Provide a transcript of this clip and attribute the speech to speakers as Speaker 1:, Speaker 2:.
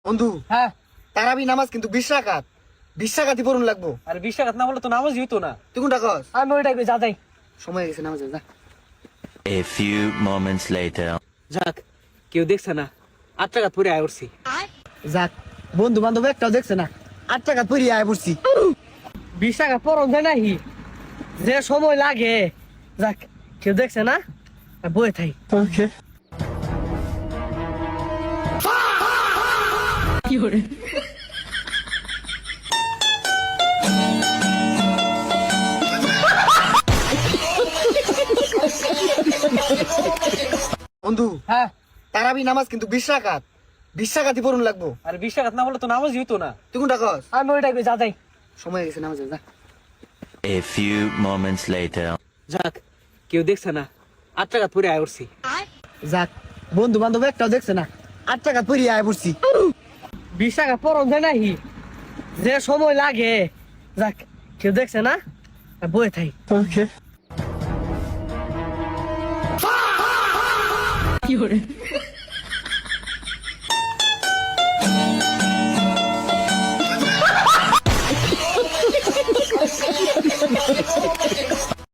Speaker 1: বন্ধু
Speaker 2: হ্যাঁ
Speaker 1: তারাবি নামাজ কিন্তু 20 রাকাত 20 রাকাতই পড়ুন লাগবো।
Speaker 2: আর 20 টাকা না বলে তো নামাজই হইতো না।
Speaker 1: তুই কোনটা কস?
Speaker 2: আমি ওইটাই কই, যা যাই।
Speaker 1: সময় হয়ে গেছে নামাজে যা।
Speaker 3: A few moments later.
Speaker 2: যাক, কেউ দেখছে না, 8 টাকা পরে আয় উঠছি।
Speaker 1: যাক, বন্ধু বান্ধব একটাও দেখছে না, 8 টাকা পড়িয়ে আয় পড়ছি।
Speaker 2: 20 টাকা পরন যায় নাহি, যে সময় লাগে। যাক, কেউ দেখছে না, বয়ে থাই।
Speaker 1: ওকে। বন্ধু
Speaker 2: হ্যাঁ
Speaker 1: তারাবি নামাজ কিন্তু 20 রাকাত 20 রাকাতই পড়ুন লাগবো।
Speaker 2: আর 20 টাকা না বলে তো নামাজই হইতো না।
Speaker 1: তুই কোনটা কস?
Speaker 2: আমি ওইটাই কই, যা যাই।
Speaker 1: সময় হয়ে গেছে নামাজে যা।
Speaker 3: A few moments later.
Speaker 2: যাক, কেউ দেখছে না, 8 টাকা পরে আয় উঠছি।
Speaker 1: যাক, বন্ধু বান্ধব একটাও দেখছে না, 8 টাকা পড়িয়ে আয় পড়ছি।
Speaker 2: 20 টাকা পরন যায় নাহি, যে সময় লাগে। যাক, কেউ দেখছে না, বয়ে থাই।
Speaker 1: ওকে।